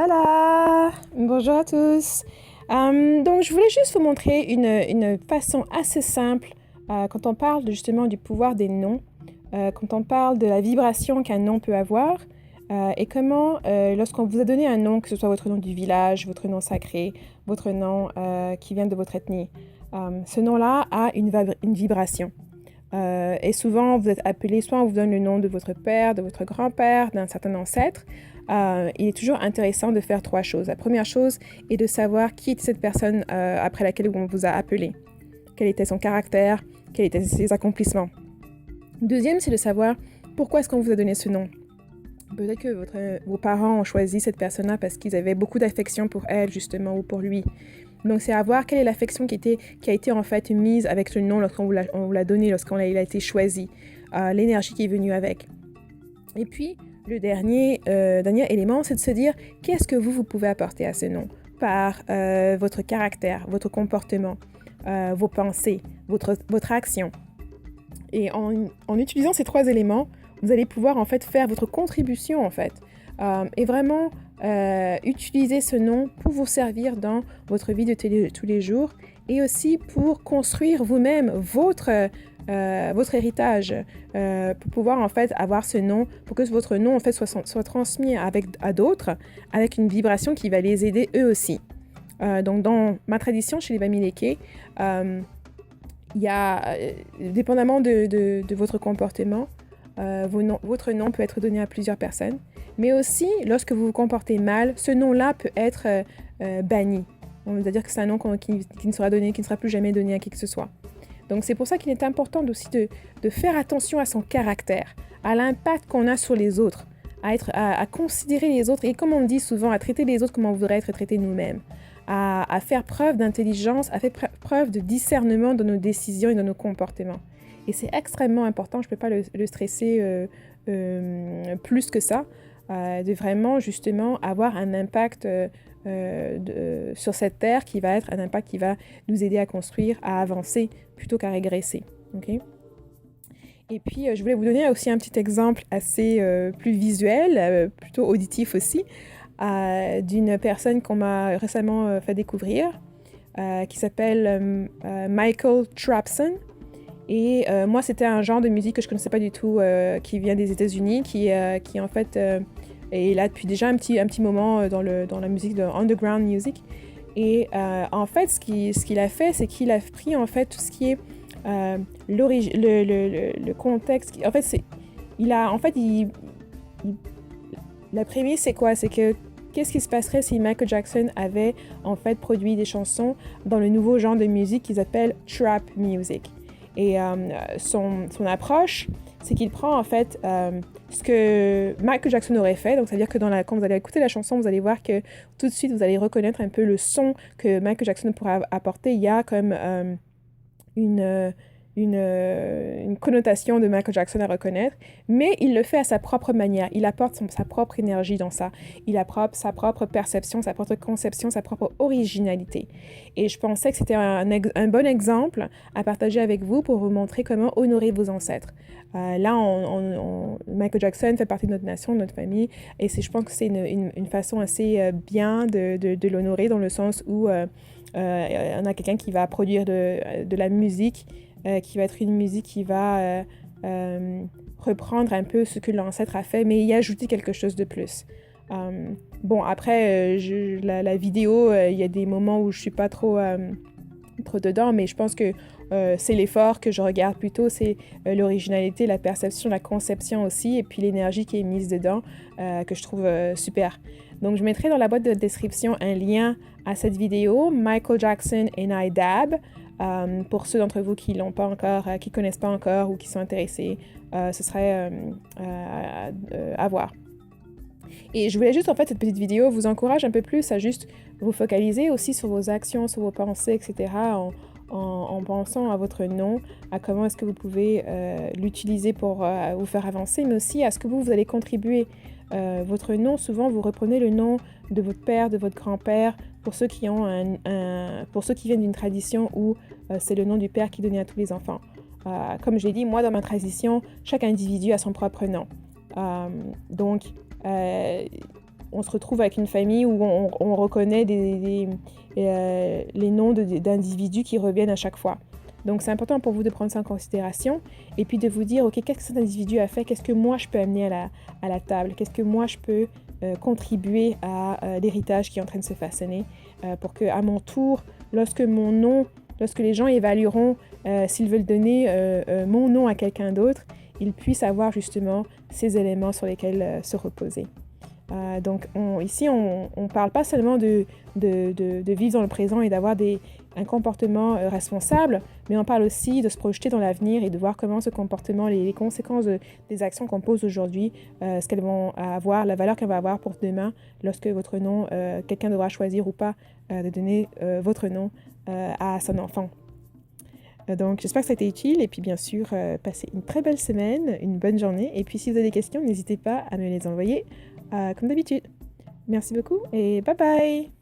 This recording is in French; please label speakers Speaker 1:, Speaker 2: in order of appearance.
Speaker 1: Voilà, bonjour à tous. Donc, je voulais juste vous montrer une façon assez simple quand on parle justement du pouvoir des noms, quand on parle de la vibration qu'un nom peut avoir et comment, lorsqu'on vous a donné un nom, que ce soit votre nom du village, votre nom sacré, votre nom qui vient de votre ethnie, ce nom-là a une vibration. Et souvent, vous êtes appelé, soit on vous donne le nom de votre père, de votre grand-père, d'un certain ancêtre. Il est toujours intéressant de faire trois choses. La première chose est de savoir qui était cette personne après laquelle on vous a appelé. Quel était son caractère, quels étaient ses accomplissements. Deuxième, c'est de savoir pourquoi est-ce qu'on vous a donné ce nom. Peut-être que vos parents ont choisi cette personne-là parce qu'ils avaient beaucoup d'affection pour elle, justement, ou pour lui. Donc, c'est à voir quelle est l'affection qui a été en fait mise avec ce nom lorsqu'on vous l'a donné, il a été choisi, l'énergie qui est venue avec. Et puis, le dernier élément, c'est de se dire qu'est-ce que vous pouvez apporter à ce nom par votre caractère, votre comportement, vos pensées, votre action. Et en utilisant ces trois éléments, vous allez pouvoir en fait faire votre contribution en fait et vraiment utiliser ce nom pour vous servir dans votre vie de tous les jours et aussi pour construire vous-même votre héritage pour pouvoir en fait avoir ce nom, pour que votre nom en fait soit transmis à d'autres avec une vibration qui va les aider eux aussi. Donc dans ma tradition chez les Bamileke, il y a, dépendamment de votre comportement, votre nom peut être donné à plusieurs personnes, mais aussi, lorsque vous vous comportez mal, ce nom-là peut être banni. C'est-à-dire que c'est un nom qui ne sera donné, qui ne sera plus jamais donné à qui que ce soit. Donc, c'est pour ça qu'il est important aussi de faire attention à son caractère, à l'impact qu'on a sur les autres, à considérer les autres, et comme on dit souvent, à traiter les autres comme on voudrait être traités nous-mêmes, à faire preuve d'intelligence, à faire preuve de discernement dans nos décisions et dans nos comportements. Et c'est extrêmement important, je ne peux pas le stresser plus que ça, de vraiment justement avoir un impact sur cette terre qui va être un impact qui va nous aider à construire, à avancer plutôt qu'à régresser. Okay? Et puis, je voulais vous donner aussi un petit exemple assez plus visuel, plutôt auditif aussi, d'une personne qu'on m'a récemment fait découvrir, qui s'appelle Michael Trapson. Et moi, c'était un genre de musique que je ne connaissais pas du tout, qui vient des États-Unis, qui en fait est là depuis déjà un petit moment dans la musique de underground music. Et en fait, ce qu'il a fait, c'est qu'il a pris en fait tout ce qui est le contexte. En fait, la prémisse, c'est quoi? C'est que qu'est-ce qui se passerait si Michael Jackson avait en fait produit des chansons dans le nouveau genre de musique qu'ils appellent trap music. Et son approche, c'est qu'il prend en fait ce que Michael Jackson aurait fait. Donc, c'est-à-dire que quand vous allez écouter la chanson, vous allez voir que tout de suite, vous allez reconnaître un peu le son que Michael Jackson pourrait apporter. Il y a comme une connotation de Michael Jackson à reconnaître, mais il le fait à sa propre manière. Il apporte sa propre énergie dans ça. Il apporte sa propre perception, sa propre conception, sa propre originalité. Et je pensais que c'était un bon exemple à partager avec vous pour vous montrer comment honorer vos ancêtres. Là, Michael Jackson fait partie de notre nation, de notre famille, et je pense que c'est une façon assez bien de l'honorer dans le sens où on a quelqu'un qui va produire de la musique qui va être une musique qui va reprendre un peu ce que l'ancêtre a fait, mais y ajouter quelque chose de plus. Bon, après, la vidéo, il y a des moments où je suis pas trop dedans, mais je pense que c'est l'effort que je regarde plutôt, c'est l'originalité, la perception, la conception aussi, et puis l'énergie qui est mise dedans, que je trouve super. Donc, je mettrai dans la boîte de description un lien à cette vidéo, Michael Jackson and I Dab. Pour ceux d'entre vous qui l'ont pas encore, qui connaissent pas encore ou qui sont intéressés, ce serait à voir. Et je voulais juste, en fait, cette petite vidéo vous encourage un peu plus à juste vous focaliser aussi sur vos actions, sur vos pensées, etc., en pensant à votre nom, à comment est-ce que vous pouvez l'utiliser pour vous faire avancer, mais aussi à ce que vous allez contribuer. Votre nom, souvent, vous reprenez le nom de votre père, de votre grand-père, pour ceux qui viennent d'une tradition où c'est le nom du père qui est donné à tous les enfants. Comme je l'ai dit, moi, dans ma tradition, chaque individu a son propre nom. Donc, on se retrouve avec une famille où on reconnaît les noms d'individus qui reviennent à chaque fois. Donc, c'est important pour vous de prendre ça en considération et puis de vous dire, OK, qu'est-ce que cet individu a fait? Qu'est-ce que moi, je peux amener à la table? Qu'est-ce que moi, je peux contribuer à l'héritage qui est en train de se façonner pour qu'à mon tour, lorsque les gens évalueront s'ils veulent donner mon nom à quelqu'un d'autre, ils puissent avoir justement ces éléments sur lesquels se reposer. Donc ici, on ne parle pas seulement de vivre dans le présent et d'avoir un comportement responsable, mais on parle aussi de se projeter dans l'avenir et de voir comment ce comportement, les conséquences des actions qu'on pose aujourd'hui, ce qu'elles vont avoir, la valeur qu'elles vont avoir pour demain, lorsque votre nom, quelqu'un devra choisir ou pas de donner votre nom à son enfant. Donc, j'espère que ça a été utile et puis bien sûr, passez une très belle semaine, une bonne journée. Et puis, si vous avez des questions, n'hésitez pas à me les envoyer comme d'habitude. Merci beaucoup et bye bye!